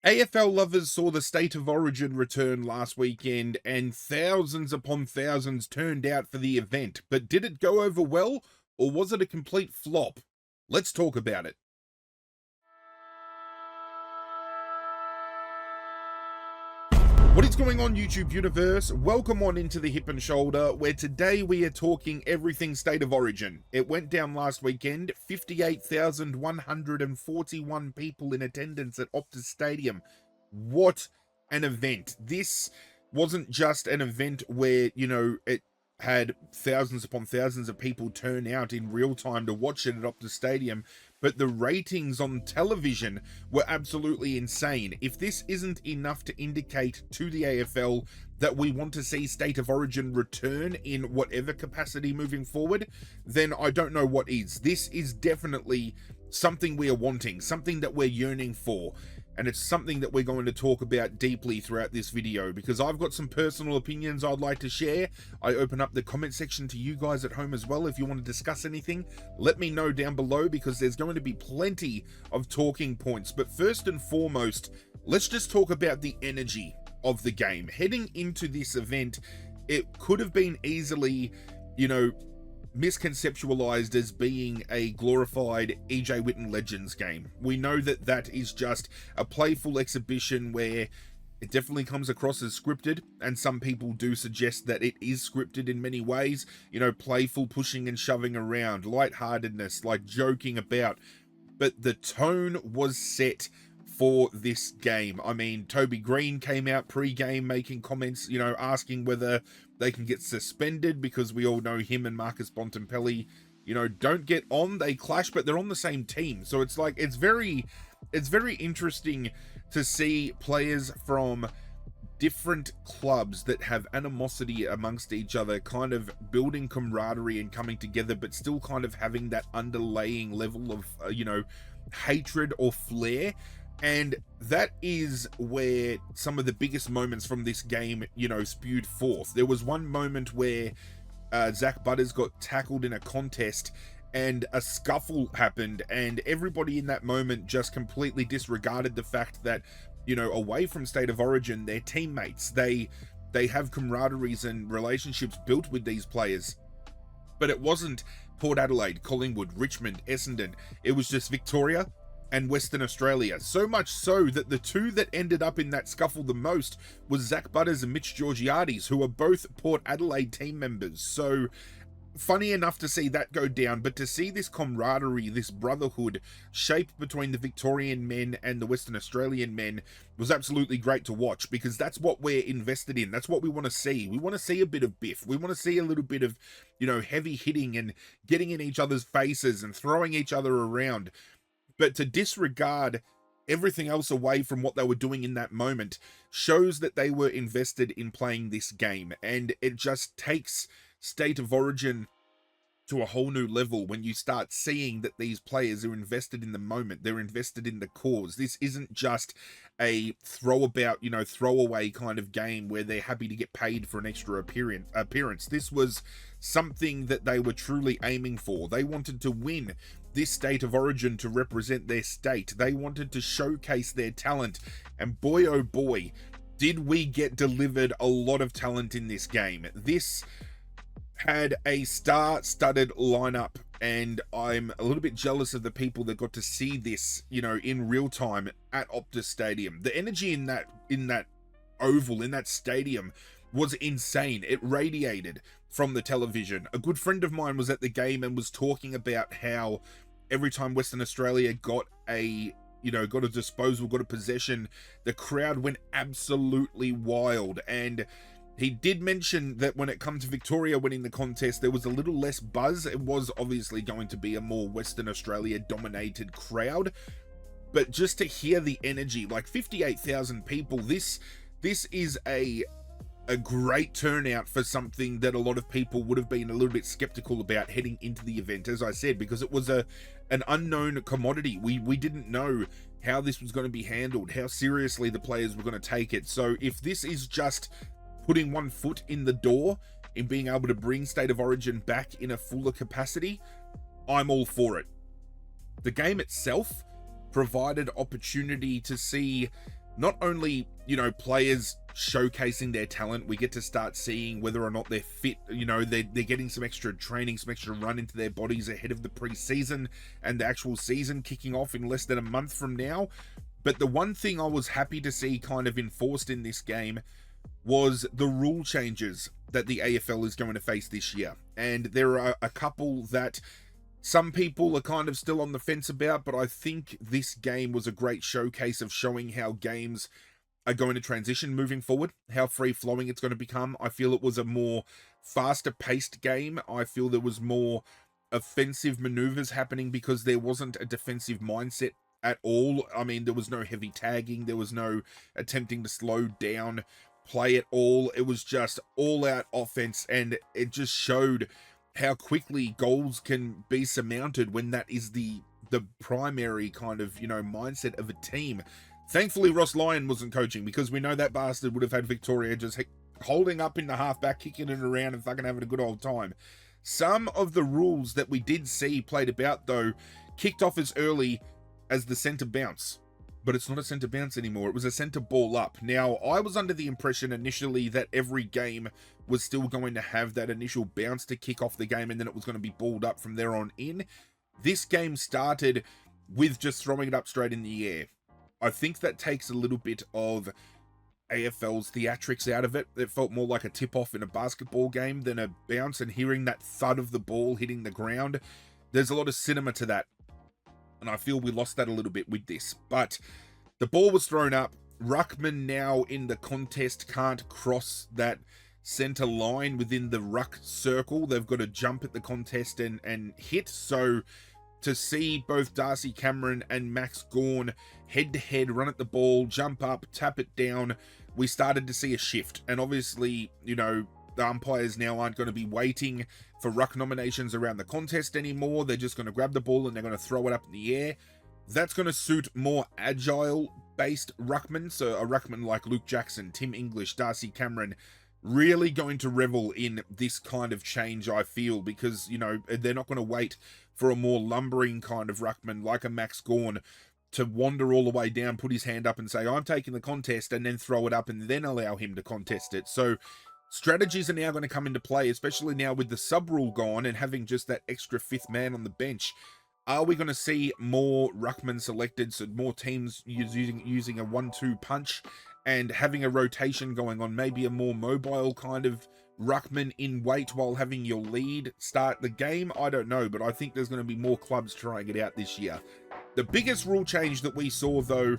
AFL lovers saw the State of Origin return last weekend, and thousands upon thousands turned out for the event. But did it go over well, or was it a complete flop? Let's talk about it. What is going on, YouTube universe? Welcome on into the Hip and Shoulder, where today we are talking everything State of Origin. It went down last weekend, 58,141 people in attendance at Optus Stadium. What an event. This wasn't just an event where, it had thousands upon thousands of people turn out in real time to watch it at Optus Stadium, but the ratings on television were absolutely insane. If this isn't enough to indicate to the AFL that we want to see State of Origin return in whatever capacity moving forward, then I don't know what is. This is definitely something we are wanting, something that we're yearning for. And it's something that we're going to talk about deeply throughout this video, because I've got some personal opinions I'd like to share. I open up the comment section to you guys at home as well. If you want to discuss anything, let me know down below, because there's going to be plenty of talking points. But first and foremost, let's just talk about the energy of the game. Heading into this event, it could have been easily, misconceptualized as being a glorified EJ Whitten Legends game. We know that that is just a playful exhibition where it definitely comes across as scripted, and some people do suggest that it is scripted in many ways. Playful pushing and shoving around, lightheartedness, like joking about. But the tone was set for this game. I mean, Toby Green came out pre-game making comments, asking whether they can get suspended, because we all know him and Marcus Bontempelli, don't get on. They clash, but they're on the same team. So it's like, it's very interesting to see players from different clubs that have animosity amongst each other kind of building camaraderie and coming together, but still kind of having that underlying level of, hatred or flair. And that is where some of the biggest moments from this game, spewed forth. There was one moment where Zach Butters got tackled in a contest and a scuffle happened, and everybody in that moment just completely disregarded the fact that, away from State of Origin, they're teammates. They have camaraderies and relationships built with these players. But it wasn't Port Adelaide, Collingwood, Richmond, Essendon. It was just Victoria and Western Australia. So much so that the two that ended up in that scuffle the most was Zach Butters and Mitch Georgiades, who are both Port Adelaide team members. So funny enough to see that go down, but to see this camaraderie, this brotherhood shaped between the Victorian men and the Western Australian men was absolutely great to watch, because that's what we're invested in. That's what we want to see. We want to see a bit of biff. We want to see a little bit of, heavy hitting and getting in each other's faces and throwing each other around. But to disregard everything else away from what they were doing in that moment shows that they were invested in playing this game. And it just takes State of Origin to a whole new level when you start seeing that these players are invested in the moment. They're invested in the cause. This isn't just a throwaway kind of game where they're happy to get paid for an extra appearance. This was something that they were truly aiming for. They wanted to win this State of Origin to represent their state. They wanted to showcase their talent, and boy oh boy, did we get delivered a lot of talent in this game. This had a star-studded lineup, and I'm a little bit jealous of the people that got to see this, in real time at Optus Stadium. The energy in that oval, in that stadium, was insane. It radiated from the television. A good friend of mine was at the game and was talking about how every time Western Australia got a disposal, got a possession, the crowd went absolutely wild. And he did mention that when it comes to Victoria winning the contest, there was a little less buzz. It was obviously going to be a more Western Australia dominated crowd, but just to hear the energy, like 58,000 people, this is a great turnout for something that a lot of people would have been a little bit skeptical about heading into the event, as I said, because it was an unknown commodity. We didn't know how this was going to be handled, how seriously the players were going to take it. So if this is just putting one foot in the door in being able to bring State of Origin back in a fuller capacity, I'm all for it. The game itself provided opportunity to see not only, you know, players showcasing their talent, we get to start seeing whether or not they're fit, you know, they're getting some extra training, some extra run into their bodies ahead of the preseason and the actual season kicking off in less than a month from now. But the one thing I was happy to see kind of enforced in this game was the rule changes that the AFL is going to face this year. And there are a couple that some people are kind of still on the fence about, but I think this game was a great showcase of showing how games are going to transition moving forward, how free-flowing it's going to become. I feel it was a more faster-paced game. I feel there was more offensive maneuvers happening because there wasn't a defensive mindset at all. I mean, there was no heavy tagging. There was no attempting to slow down play at all. It was just all-out offense, and it just showed how quickly goals can be surmounted when that is the primary kind of, you know, mindset of a team. Thankfully, Ross Lyon wasn't coaching, because we know that bastard would have had Victoria just holding up in the halfback, kicking it around and fucking having a good old time. Some of the rules that we did see played about, though, kicked off as early as the centre bounce. But it's not a centre bounce anymore. It was a centre ball up. Now, I was under the impression initially that every game was still going to have that initial bounce to kick off the game, and then it was going to be balled up from there on in. This game started with just throwing it up straight in the air. I think that takes a little bit of AFL's theatrics out of it. It felt more like a tip-off in a basketball game than a bounce, and hearing that thud of the ball hitting the ground, there's a lot of cinema to that. And I feel we lost that a little bit with this. But the ball was thrown up. Ruckman now in the contest can't cross that center line within the ruck circle. They've got to jump at the contest and hit. So to see both Darcy Cameron and Max Gawn head-to-head run at the ball, jump up, tap it down, we started to see a shift. And obviously, you know, the umpires now aren't going to be waiting for ruck nominations around the contest anymore. They're just going to grab the ball and they're going to throw it up in the air. That's going to suit more agile-based ruckmen. So a ruckman like Luke Jackson, Tim English, Darcy Cameron, really going to revel in this kind of change, I feel, because, you know, they're not going to wait for a more lumbering kind of ruckman like a Max Gawn to wander all the way down, put his hand up and say, I'm taking the contest, and then throw it up and then allow him to contest it. So strategies are now going to come into play, especially now with the sub rule gone and having just that extra fifth man on the bench. Are we going to see more ruckmen selected, so more teams using a 1-2 punch and having a rotation going on, maybe a more mobile kind of ruckman in weight while having your lead start the game? I don't know, but I think there's going to be more clubs trying it out this year. The biggest rule change that we saw, though,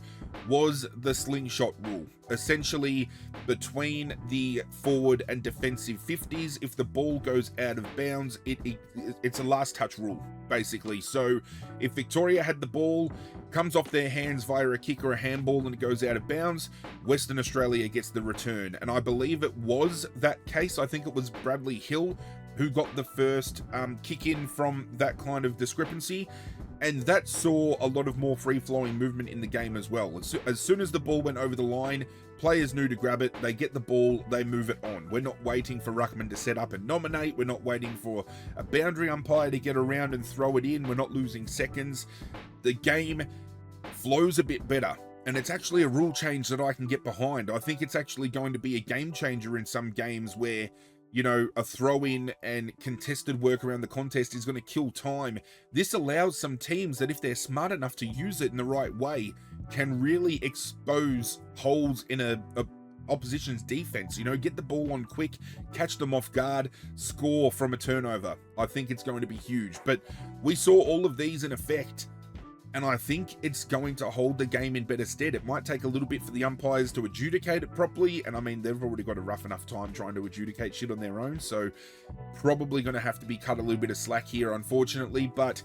was the slingshot rule. Essentially, between the forward and defensive 50s, if the ball goes out of bounds, it's a last touch rule, basically. So if Victoria had the ball, comes off their hands via a kick or a handball and it goes out of bounds, Western Australia gets the return. And I believe it was that case. I think it was Bradley Hill who got the first kick in from that kind of discrepancy. And that saw a lot of more free-flowing movement in the game as well. As soon as the ball went over the line, players knew to grab it, they get the ball, they move it on. We're not waiting for ruckman to set up and nominate. We're not waiting for a boundary umpire to get around and throw it in. We're not losing seconds. The game flows a bit better. And it's actually a rule change that I can get behind. I think it's actually going to be a game changer in some games where, you know, a throw-in and contested work around the contest is going to kill time. This allows some teams that, if they're smart enough to use it in the right way, can really expose holes in a opposition's defense. You know, get the ball on quick, catch them off guard, score from a turnover. I think it's going to be huge. But we saw all of these in effect, and I think it's going to hold the game in better stead. It might take a little bit for the umpires to adjudicate it properly, and I mean, they've already got a rough enough time trying to adjudicate shit on their own, so probably going to have to be cut a little bit of slack here, unfortunately. But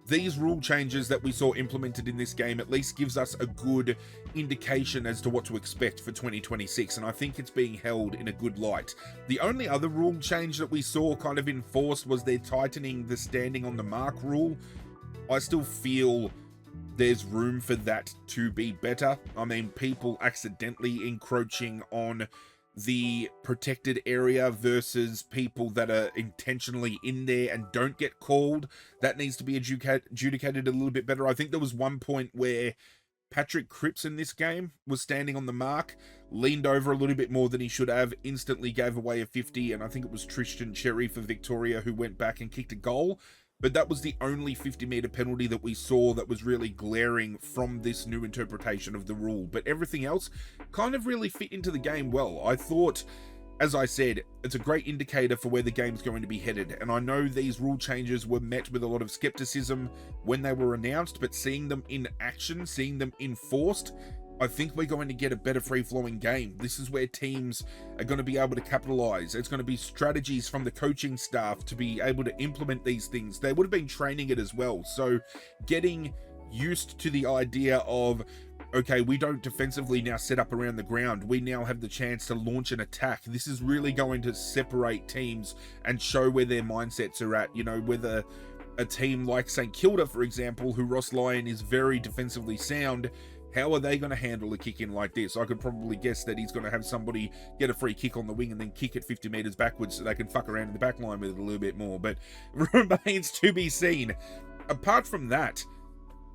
these rule changes that we saw implemented in this game at least gives us a good indication as to what to expect for 2026, and I think it's being held in a good light. The only other rule change that we saw kind of enforced was they're tightening the standing on the mark rule. I still feel there's room for that to be better. I mean, people accidentally encroaching on the protected area versus people that are intentionally in there and don't get called. That needs to be adjudicated a little bit better. I think there was one point where Patrick Cripps in this game was standing on the mark, leaned over a little bit more than he should have, instantly gave away a 50, and I think it was Tristan Cherry for Victoria who went back and kicked a goal. But that was the only 50-meter penalty that we saw that was really glaring from this new interpretation of the rule. But everything else kind of really fit into the game well. I thought, as I said, it's a great indicator for where the game's going to be headed. And I know these rule changes were met with a lot of skepticism when they were announced, but seeing them in action, seeing them enforced, I think we're going to get a better free-flowing game. This is where teams are going to be able to capitalize. It's going to be strategies from the coaching staff to be able to implement these things. They would have been training it as well. So getting used to the idea of, okay, we don't defensively now set up around the ground. We now have the chance to launch an attack. This is really going to separate teams and show where their mindsets are at. You know, whether a team like St Kilda, for example, who Ross Lyon is very defensively sound, how are they going to handle a kick in like this? I could probably guess that he's going to have somebody get a free kick on the wing and then kick it 50 meters backwards so they can fuck around in the back line with it a little bit more, but remains to be seen. Apart from that,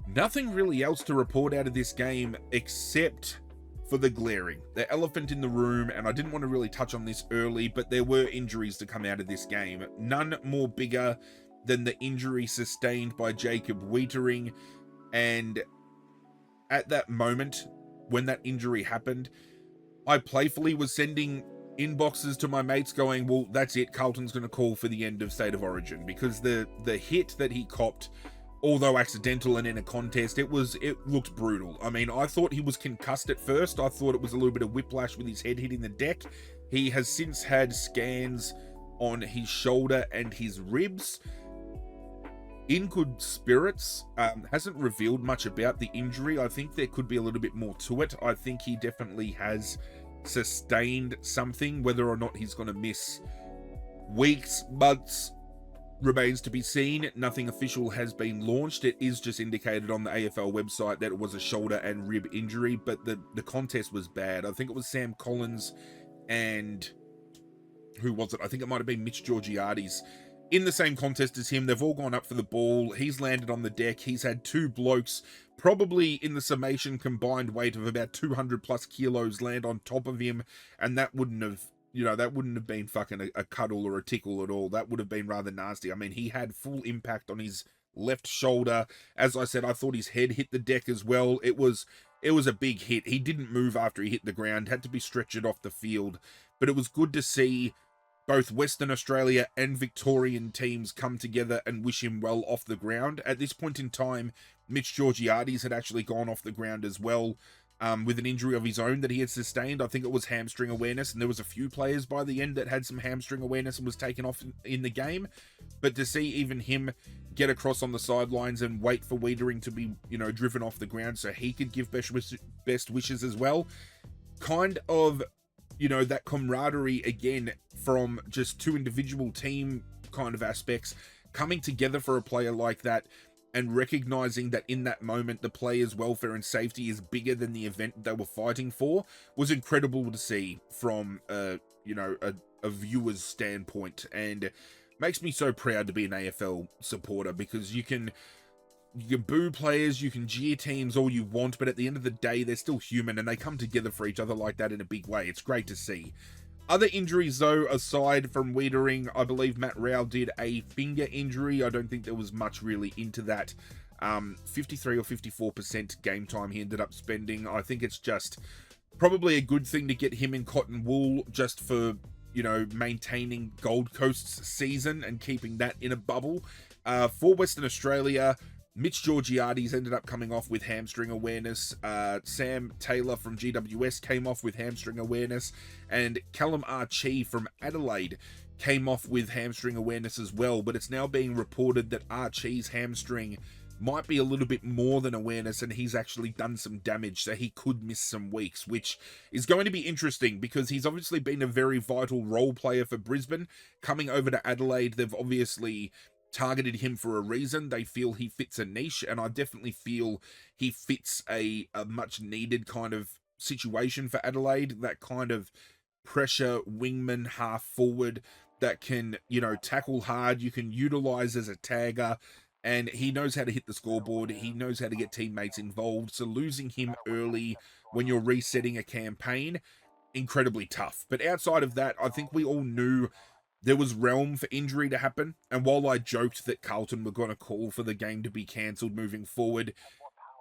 nothing really else to report out of this game except for the glaring, the elephant in the room, and I didn't want to really touch on this early, but there were injuries to come out of this game. None more bigger than the injury sustained by Jacob Wiedering, and at that moment, when that injury happened, I playfully was sending inboxes to my mates going, well, that's it, Carlton's going to call for the end of State of Origin, because the hit that he copped, although accidental and in a contest, it looked brutal. I mean, I thought he was concussed at first. I thought it was a little bit of whiplash with his head hitting the deck. He has since had scans on his shoulder and his ribs. In good spirits, hasn't revealed much about the injury. I think there could be a little bit more to it. I think he definitely has sustained something. Whether or not he's going to miss weeks, months, remains to be seen. Nothing official has been launched. It is just indicated on the AFL website that it was a shoulder and rib injury, but the contest was bad. I think it was Sam Collins and who was it? I think it might have been Mitch Georgiades in the same contest as him. They've all gone up for the ball. He's landed on the deck. He's had two blokes, probably in the summation combined weight of about 200 plus kilos, land on top of him, and that wouldn't have, that wouldn't have been fucking a cuddle or a tickle at all. That would have been rather nasty. I mean, he had full impact on his left shoulder. As I said, I thought his head hit the deck as well. It was a big hit. He didn't move after he hit the ground, had to be stretchered off the field, but it was good to see both Western Australia and Victorian teams come together and wish him well off the ground. At this point in time, Mitch Georgiades had actually gone off the ground as well, with an injury of his own that he had sustained. I think it was hamstring awareness, and there was a few players by the end that had some hamstring awareness and was taken off in the game. But to see even him get across on the sidelines and wait for Wiedering to be, driven off the ground so he could give best wishes as well, kind of, that camaraderie again from just two individual team kind of aspects coming together for a player like that, and recognizing that in that moment the player's welfare and safety is bigger than the event they were fighting for, was incredible to see from a viewer's standpoint, and makes me so proud to be an AFL supporter, because you can boo players, you can jeer teams all you want, but at the end of the day, they're still human, and they come together for each other like that in a big way. It's great to see. Other injuries, though, aside from Wiedering, I believe Matt Rao did a finger injury. I don't think there was much really into that. 53 or 54% game time he ended up spending. I think it's just probably a good thing to get him in cotton wool just for, maintaining Gold Coast's season and keeping that in a bubble. For Western Australia, Mitch Georgiades ended up coming off with hamstring awareness. Sam Taylor from GWS came off with hamstring awareness. And Callum Archie from Adelaide came off with hamstring awareness as well. But it's now being reported that Archie's hamstring might be a little bit more than awareness, and he's actually done some damage, so he could miss some weeks, which is going to be interesting because he's obviously been a very vital role player for Brisbane. Coming over to Adelaide, they've obviously targeted him for a reason. They feel he fits a niche, and I definitely feel he fits a much needed kind of situation for Adelaide, that kind of pressure wingman half forward that can, tackle hard, you can utilize as a tagger, and he knows how to hit the scoreboard. He knows how to get teammates involved. So losing him early when you're resetting a campaign, incredibly tough. But outside of that, I think we all knew there was realm for injury to happen. And while I joked that Carlton were going to call for the game to be cancelled moving forward,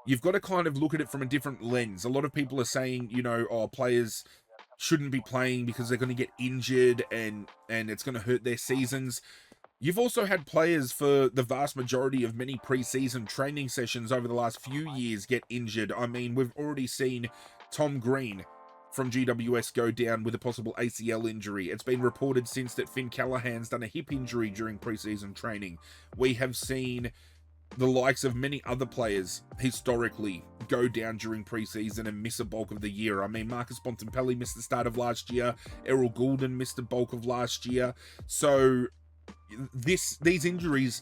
you've got to kind of look at it from a different lens. A lot of people are saying, you know, oh, players shouldn't be playing because they're going to get injured and it's going to hurt their seasons. You've also had players for the vast majority of many preseason training sessions over the last few years get injured. I mean, we've already seen Tom Green from GWS go down with a possible ACL injury. It's been reported since that Finn Callahan's done a hip injury during preseason training. We have seen the likes of many other players historically go down during preseason and miss a bulk of the year. I mean, Marcus Bontempelli missed the start of last year. Errol Goulden missed a bulk of last year. So these injuries,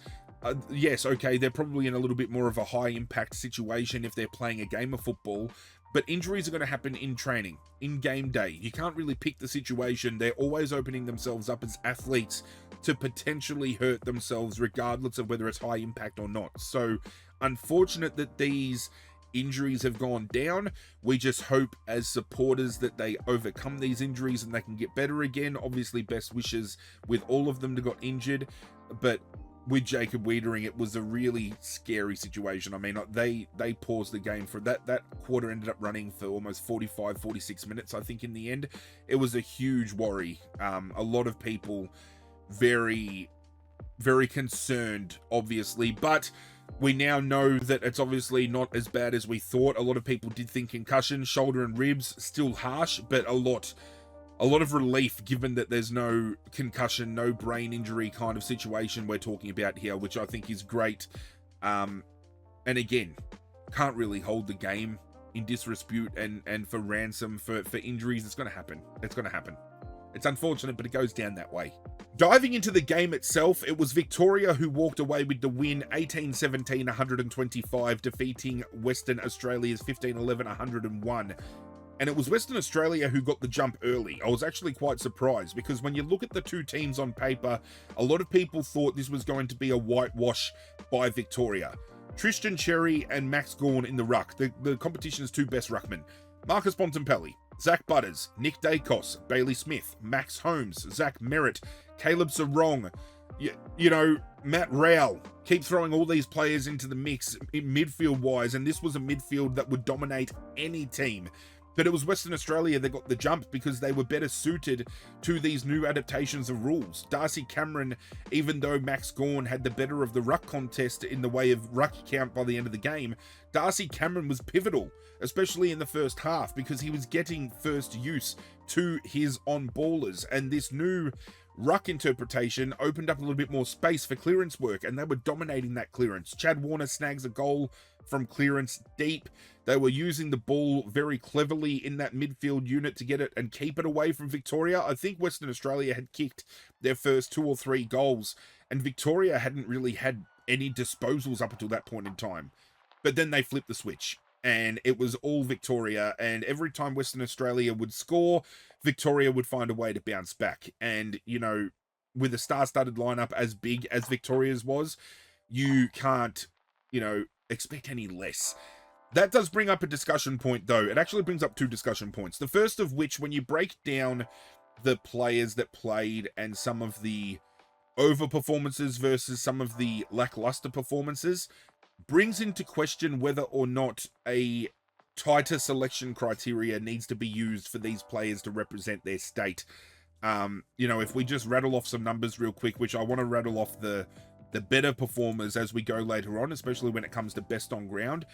yes, okay, they're probably in a little bit more of a high impact situation if they're playing a game of football, but injuries are going to happen in training, in game day. You can't really pick the situation. They're always opening themselves up as athletes to potentially hurt themselves regardless of whether it's high impact or not. So unfortunate that these injuries have gone down. We just hope as supporters that they overcome these injuries and they can get better again. Obviously, best wishes with all of them that got injured, but with Jacob Wiedering, it was a really scary situation. I mean, they paused the game for that quarter, ended up running for almost 46 minutes, I think, in the end. It was a huge worry. A lot of people very, very concerned, obviously, but we now know that it's obviously not as bad as we thought. A lot of people did think concussion, shoulder and ribs, still harsh, but a lot of relief given that there's no concussion, no brain injury kind of situation we're talking about here, which I think is great. And again, can't really hold the game in disrepute and for ransom for injuries. It's going to happen. It's going to happen. It's unfortunate, but it goes down that way. Diving into the game itself, it was Victoria who walked away with the win, 18-17, 125, defeating Western Australia's 15-11, 101. And it was Western Australia who got the jump early. I was actually quite surprised because when you look at the two teams on paper, a lot of people thought this was going to be a whitewash by Victoria. Tristan Cherry and Max Gawn in the ruck, the competition's two best ruckmen. Marcus Bontempelli, Zach Butters, Nick Dacos, Bailey Smith, Max Holmes, Zach Merritt, Caleb Sarong, you know, Matt Rowell. Keep throwing all these players into the mix midfield-wise, and this was a midfield that would dominate any team. But it was Western Australia that got the jump because they were better suited to these new adaptations of rules. Darcy Cameron, even though Max Gawn had the better of the ruck contest in the way of ruck count by the end of the game, Darcy Cameron was pivotal, especially in the first half, because he was getting first use to his on-ballers. And this new ruck interpretation opened up a little bit more space for clearance work, and they were dominating that clearance. Chad Warner snags a goal from clearance deep. They were using the ball very cleverly in that midfield unit to get it and keep it away from Victoria. I think Western Australia had kicked their first 2 or 3 goals, and Victoria hadn't really had any disposals up until that point in time. But then they flipped the switch, and it was all Victoria, and every time Western Australia would score, Victoria would find a way to bounce back. And, you know, with a star-studded lineup as big as Victoria's was, you can't, you know, expect any less. That does bring up a discussion point, though. It actually brings up 2 discussion points. The first of which, when you break down the players that played and some of the over performances versus some of the lackluster performances, brings into question whether or not a tighter selection criteria needs to be used for these players to represent their state. You know, if we just rattle off some numbers real quick, which I want to rattle off the better performers as we go later on, especially when it comes to best on ground,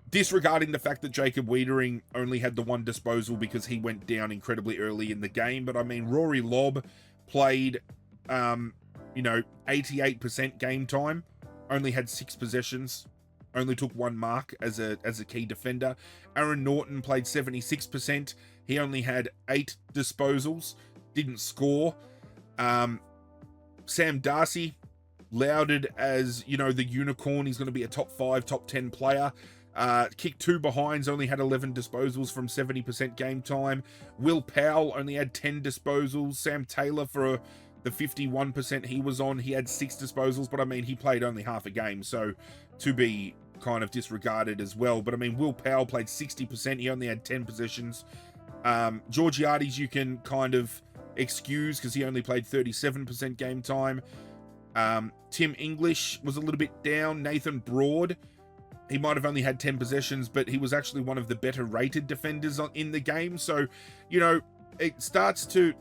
disregarding the fact that Jacob Wiedering only had the 1 disposal because he went down incredibly early in the game. But I mean, Rory Lobb played, you know, 88% game time, only had 6 possessions, only took 1 mark as a key defender. Aaron Norton played 76%. He only had 8 disposals, didn't score. Sam Darcy, lauded as, you know, the unicorn. He's going to be a top 5, top 10 player. Kicked 2 behinds, only had 11 disposals from 70% game time. Will Powell only had 10 disposals. Sam Taylor, for the 51% he was on, he had 6 disposals, but I mean, he played only half a game, so to be kind of disregarded as well. But I mean, Will Powell played 60%, he only had 10 possessions. Georgiades you can kind of excuse because he only played 37% game time. Tim English was a little bit down. Nathan Broad, he might have only had 10 possessions, but he was actually one of the better rated defenders in the game. So, you know, it starts to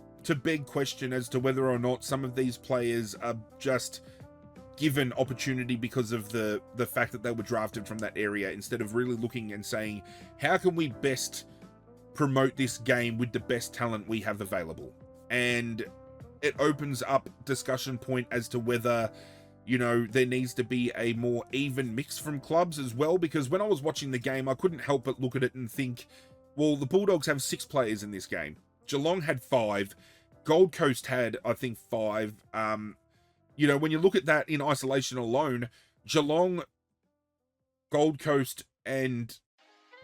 beg question as to whether or not some of these players are just given opportunity because of the fact that they were drafted from that area, instead of really looking and saying, how can we best promote this game with the best talent we have available? And it opens up discussion point as to whether, you know, there needs to be a more even mix from clubs as well, because when I was watching the game, I couldn't help but look at it and think, well, the Bulldogs have 6 players in this game. Geelong had 5. Gold Coast had, I think, 5. You know, when you look at that in isolation alone, Geelong, Gold Coast, and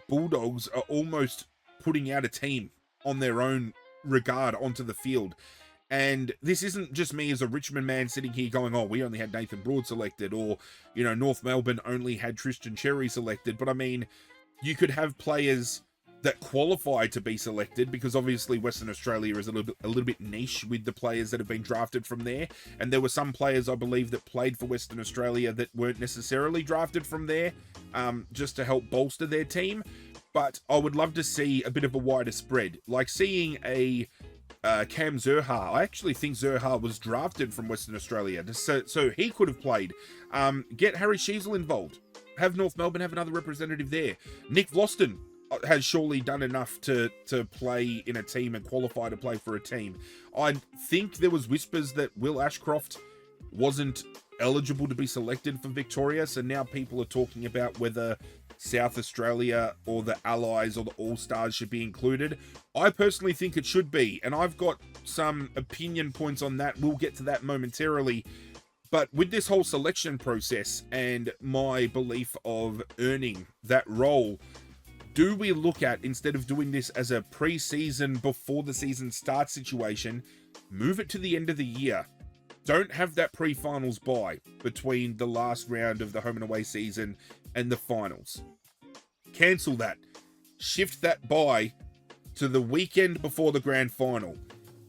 Bulldogs are almost putting out a team on their own regard onto the field. And this isn't just me as a Richmond man sitting here going, oh, we only had Nathan Broad selected, or, you know, North Melbourne only had Tristan Cherry selected. But I mean, you could have players that qualify to be selected, because obviously Western Australia is a little bit niche with the players that have been drafted from there. And there were some players, I believe, that played for Western Australia that weren't necessarily drafted from there, just to help bolster their team. But I would love to see a bit of a wider spread, like seeing a Cam Zurhaar. I actually think Zurhaar was drafted from Western Australia, so he could have played. Get Harry Sheezel involved. Have North Melbourne have another representative there. Nick Vlaston has surely done enough to play in a team and qualify to play for a team. I think there was whispers that Will Ashcroft wasn't eligible to be selected for Victoria, so now people are talking about whether South Australia or the Allies or the All-Stars should be included. I personally think it should be, and I've got some opinion points on that. We'll get to that momentarily. But with this whole selection process and my belief of earning that role, do we look at, instead of doing this as a pre-season before the season starts situation, move it to the end of the year? Don't have that pre-finals bye between the last round of the home and away season and the finals. Cancel that. Shift that bye to the weekend before the grand final.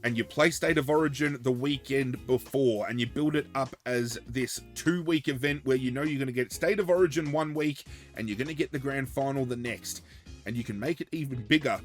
And you play State of Origin the weekend before, and you build it up as this 2-week event where you know you're going to get State of Origin 1 week and you're going to get the grand final the next. And you can make it even bigger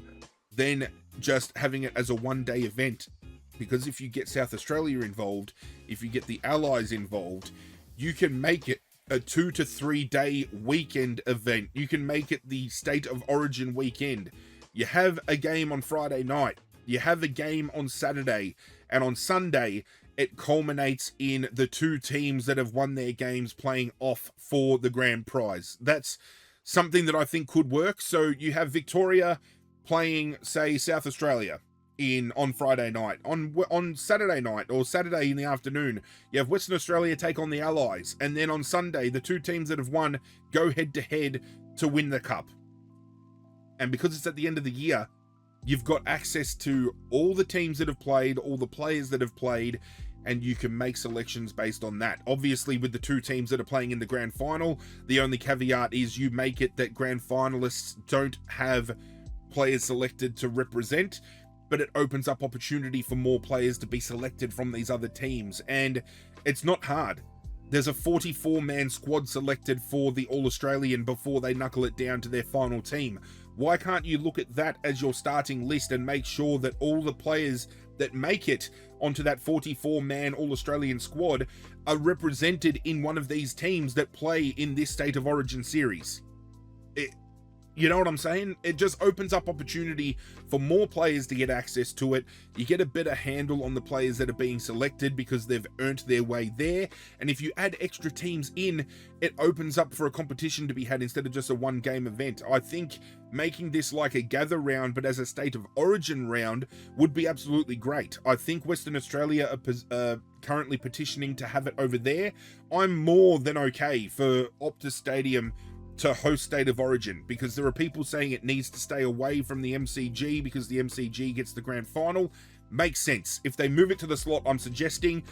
than just having it as a 1-day event. Because if you get South Australia involved, if you get the Allies involved, you can make it a 2 to 3 day weekend event. You can make it the State of Origin weekend. You have a game on Friday night. You have a game on Saturday. And on Sunday, it culminates in the 2 teams that have won their games playing off for the grand prize. That's something that I think could work. So you have Victoria playing, say, South Australia on Friday night. On Saturday night or Saturday in the afternoon, you have Western Australia take on the Allies, and then on Sunday the 2 teams that have won go head to head to win the cup. And because it's at the end of the year, you've got access to all the teams that have played, all the players that have played, and you can make selections based on that. Obviously, with the 2 teams that are playing in the grand final, the only caveat is you make it that grand finalists don't have players selected to represent, but it opens up opportunity for more players to be selected from these other teams. And it's not hard. There's a 44-man squad selected for the All-Australian before they knuckle it down to their final team. Why can't you look at that as your starting list and make sure that all the players that make it onto that 44-man All-Australian squad are represented in one of these teams that play in this State of Origin series? You know what I'm saying? It just opens up opportunity for more players to get access to it. You get a better handle on the players that are being selected because they've earned their way there. And if you add extra teams in, it opens up for a competition to be had instead of just a 1-game event. I think making this like a gather round, but as a State of Origin round, would be absolutely great. I think Western Australia are currently petitioning to have it over there. I'm more than okay for Optus Stadium to host State of Origin, because there are people saying it needs to stay away from the MCG because the MCG gets the grand final. Makes sense. If they move it to the slot I'm suggesting,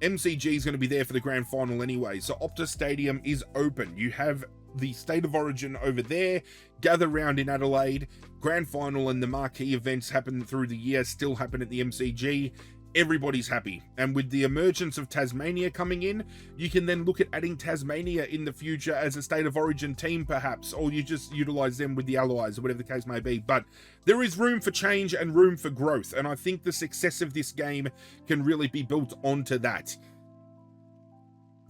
MCG is going to be there for the grand final anyway. So Optus Stadium is open. You have the State of Origin over there, gather round in Adelaide, grand final and the marquee events happen through the year, still happen at the MCG. Everybody's happy. And with the emergence of Tasmania coming in, you can then look at adding Tasmania in the future as a State of Origin team perhaps, or you just utilize them with the allies or whatever the case may be. But there is room for change and room for growth, and I think the success of this game can really be built onto that.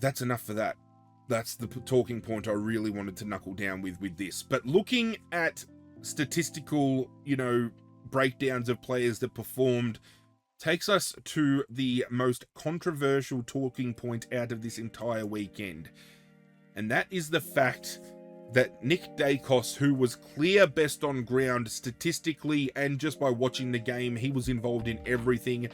That's enough for that. That's the talking point I really wanted to knuckle down with this. But looking at statistical, breakdowns of players that performed takes us to the most controversial talking point out of this entire weekend. And that is the fact that Nick Dacos, who was clear best on ground statistically and just by watching the game, he was involved in everything,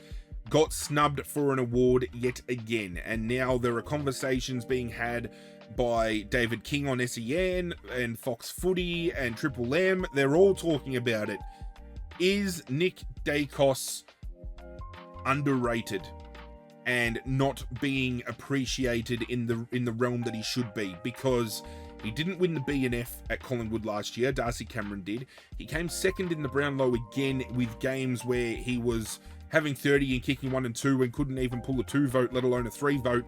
got snubbed for an award yet again. And now there are conversations being had by David King on SEN and Fox Footy and Triple M. They're all talking about it. Is Nick Dacos underrated and not being appreciated in the realm that he should be? Because he didn't win the BNF at Collingwood last year. Darcy Cameron did. He came second in the Brownlow again with games where he was having 30 and kicking 1 and 2 and couldn't even pull a 2 vote, let alone a 3 vote.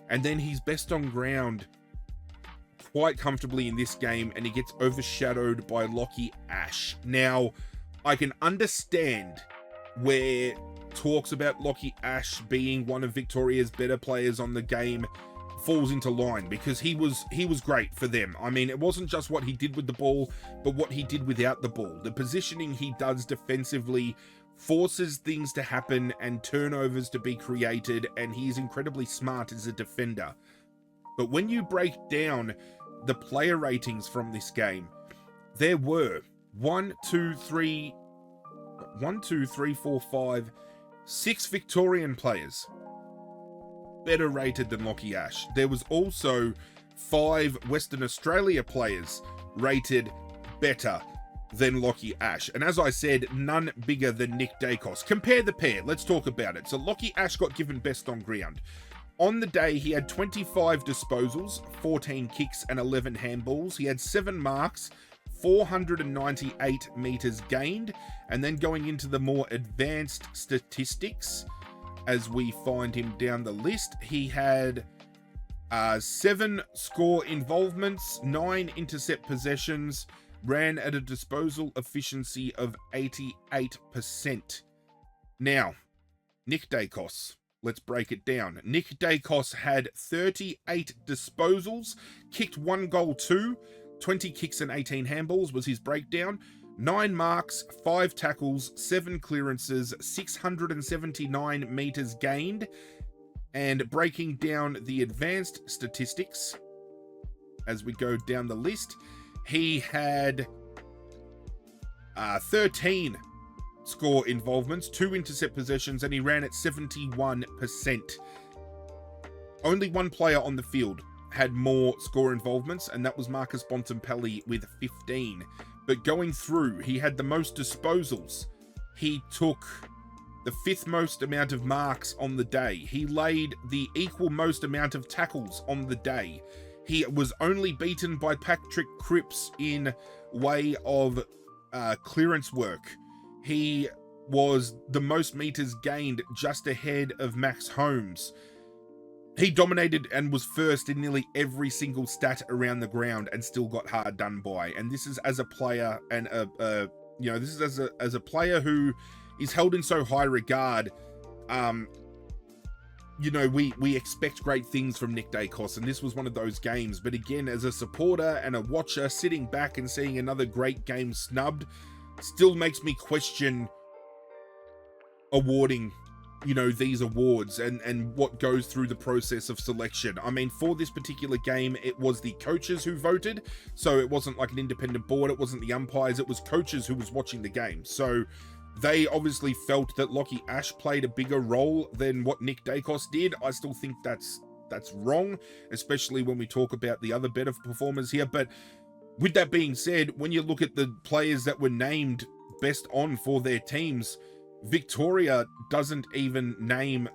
And then he's best on ground quite comfortably in this game, and he gets overshadowed by Lockie Ash. Now, I can understand where talks about Lockie Ash being one of Victoria's better players on the game falls into line, because he was great for them. I mean, it wasn't just what he did with the ball, but what he did without the ball. The positioning he does defensively forces things to happen and turnovers to be created, and he's incredibly smart as a defender. But when you break down the player ratings from this game, there were 6 Victorian players better rated than Lockie Ash. There was also 5 Western Australia players rated better than Lockie Ash. And as I said, none bigger than Nick Dacos. Compare the pair. Let's talk about it. So Lockie Ash got given best on ground. On the day, he had 25 disposals, 14 kicks and 11 handballs. He had 7 marks, 498 meters gained. And then going into the more advanced statistics, as we find him down the list, he had 7 score involvements, 9 intercept possessions, ran at a disposal efficiency of 88%. Now, Nick Dacos, let's break it down. Nick Dacos had 38 disposals, kicked 1 goal 2, 20 kicks and 18 handballs was his breakdown, 9 marks, 5 tackles, 7 clearances, 679 meters gained. And breaking down the advanced statistics as we go down the list, he had 13 score involvements, 2 intercept possessions, and he ran at 71%. Only one player on the field had more score involvements, and that was Marcus Bontempelli with 15. But going through, he had the most disposals. He took the 5th most amount of marks on the day. He laid the equal most amount of tackles on the day. He was only beaten by Patrick Cripps in way of clearance work. He was the most meters gained, just ahead of Max Holmes. He dominated and was first in nearly every single stat around the ground and still got hard done by. And this is as a player and this is as a player who is held in so high regard. We expect great things from Nick Dacos, and this was one of those games. But again, as a supporter and a watcher, sitting back and seeing another great game snubbed still makes me question awarding these awards and what goes through the process of selection. I mean, for this particular game, it was the coaches who voted, so it wasn't like an independent board, it wasn't the umpires, it was coaches who was watching the game. So they obviously felt that Lockie Ash played a bigger role than what Nick Dacos did. I still think that's wrong, especially when we talk about the other better performers here. But With that being said, when you look at the players that were named best on for their teams, Victoria doesn't even name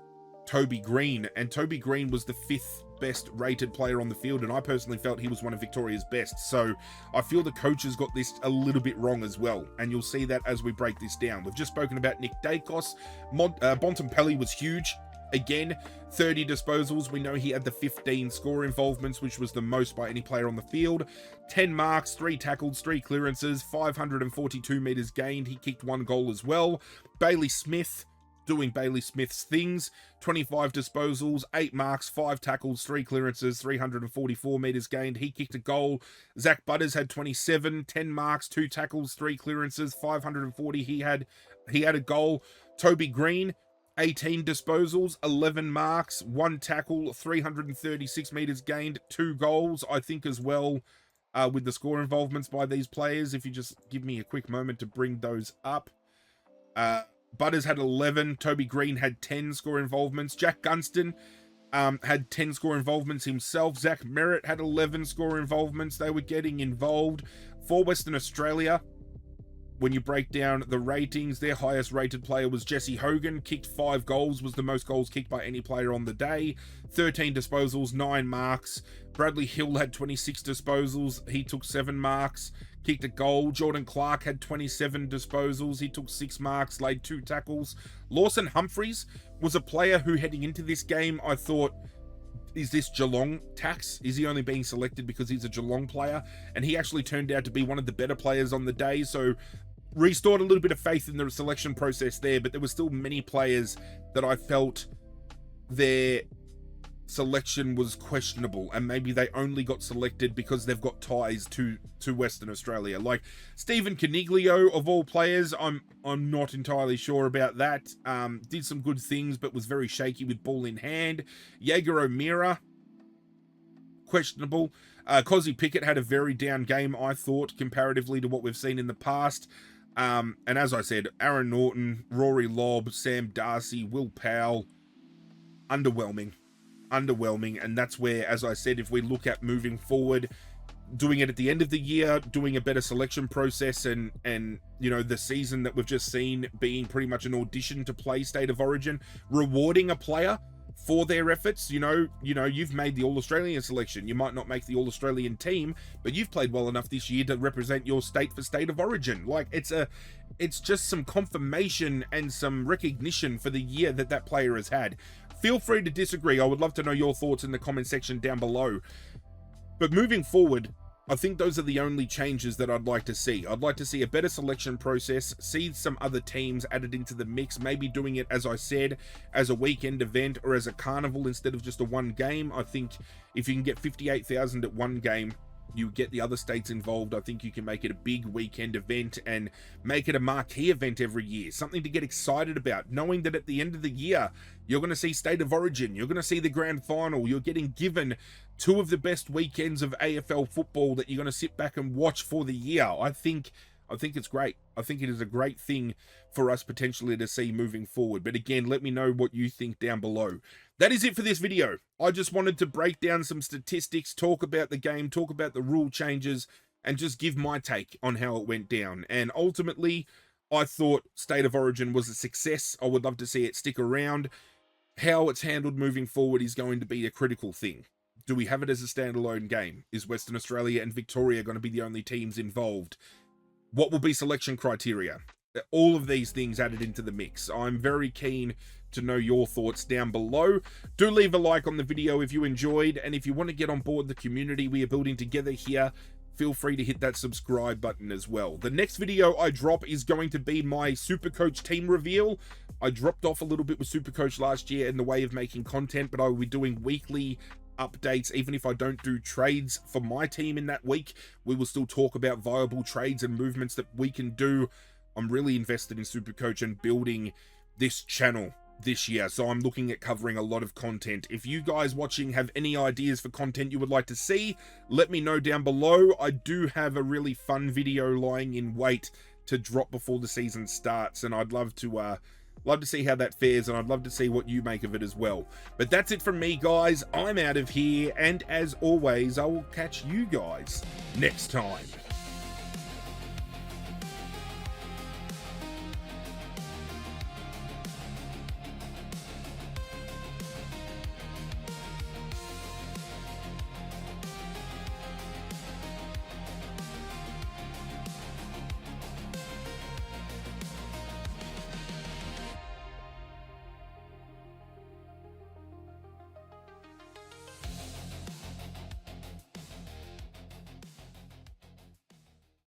Toby Green, and Toby Green was the 5th best rated player on the field, and I personally felt he was one of Victoria's best. So I feel the coaches got this a little bit wrong as well, and you'll see that as we break this down. We've just spoken about Nick Dacos. Bontempelli was huge. Again, 30 disposals. We know he had the 15 score involvements, which was the most by any player on the field. 10 marks, 3 tackles, 3 clearances, 542 meters gained. He kicked 1 goal as well. Bailey Smith, doing Bailey Smith's things. 25 disposals, 8 marks, 5 tackles, 3 clearances, 344 meters gained. He kicked a goal. Zach Butters had 27, 10 marks, 2 tackles, 3 clearances, 540. He had a goal. Toby Green, 18 disposals, 11 marks, 1 tackle, 336 meters gained, 2 goals, I think as well, with the score involvements by these players. If you just give me a quick moment to bring those up. Butters had 11, Toby Green had 10 score involvements, Jack Gunston had 10 score involvements himself, Zach Merritt had 11 score involvements. They were getting involved. For Western Australia, when you break down the ratings, their highest rated player was Jesse Hogan, kicked 5 goals, was the most goals kicked by any player on the day. 13 disposals, 9 marks. Bradley Hill had 26 disposals, he took 7 marks, kicked a goal. Jordan Clark had 27 disposals, he took 6 marks, laid 2 tackles. Lawson Humphreys was a player who, heading into this game, I thought, is this Geelong tax? Is he only being selected because he's a Geelong player? And he actually turned out to be one of the better players on the day, so restored a little bit of faith in the selection process there, but there were still many players that I felt their selection was questionable, and maybe they only got selected because they've got ties to Western Australia. Like Stephen Caniglio, of all players, I'm not entirely sure about that. Did some good things, but was very shaky with ball in hand. Jaeger O'Meara, questionable. Cozzy Pickett had a very down game, I thought, comparatively to what we've seen in the past. And as I said, Aaron Norton, Rory Lobb, Sam Darcy, Will Powell, underwhelming, and that's where, as I said, if we look at moving forward, doing it at the end of the year, doing a better selection process, and you know, the season that we've just seen being pretty much an audition to play State of Origin, rewarding a player for their efforts. You know, you've made the All-Australian selection. You might not make the All-Australian team, but you've played well enough this year to represent your state for State of Origin. Like, it's just some confirmation and some recognition for the year that player has had. Feel free to disagree. I would love to know your thoughts in the comment section down below. But moving forward, I think those are the only changes that I'd like to see. I'd like to see a better selection process, see some other teams added into the mix, maybe doing it, as I said, as a weekend event or as a carnival instead of just a one game. I think if you can get 58,000 at one game, you get the other states involved. I think you can make it a big weekend event and make it a marquee event every year. Something to get excited about, knowing that at the end of the year, you're going to see State of Origin, you're going to see the grand final, you're getting given 2 of the best weekends of AFL football that you're going to sit back and watch for the year. I think it's great. I think it is a great thing for us potentially to see moving forward. But again, let me know what you think down below. That is it for this video. I just wanted to break down some statistics, talk about the game, talk about the rule changes, and just give my take on how it went down. And ultimately, I thought State of Origin was a success. I would love to see it stick around. How it's handled moving forward is going to be a critical thing. Do we have it as a standalone game? Is Western Australia and Victoria going to be the only teams involved? What will be selection criteria? All of these things added into the mix. I'm very keen to know your thoughts down below. Do leave a like on the video if you enjoyed, and if you want to get on board the community we are building together here, feel free to hit that subscribe button as well. The next video I drop is going to be my Supercoach team reveal. I dropped off a little bit with Supercoach last year in the way of making content, but I will be doing weekly updates. Even if I don't do trades for my team in that week, we will still talk about viable trades and movements that we can do. I'm really invested in Supercoach and building this channel this year, so I'm looking at covering a lot of content. If you guys watching have any ideas for content you would like to see, let me know down below. I do have a really fun video lying in wait to drop before the season starts, and I'd love to Love to see how that fares, and I'd love to see what you make of it as well. But that's it from me, guys. I'm out of here, and as always, I will catch you guys next time.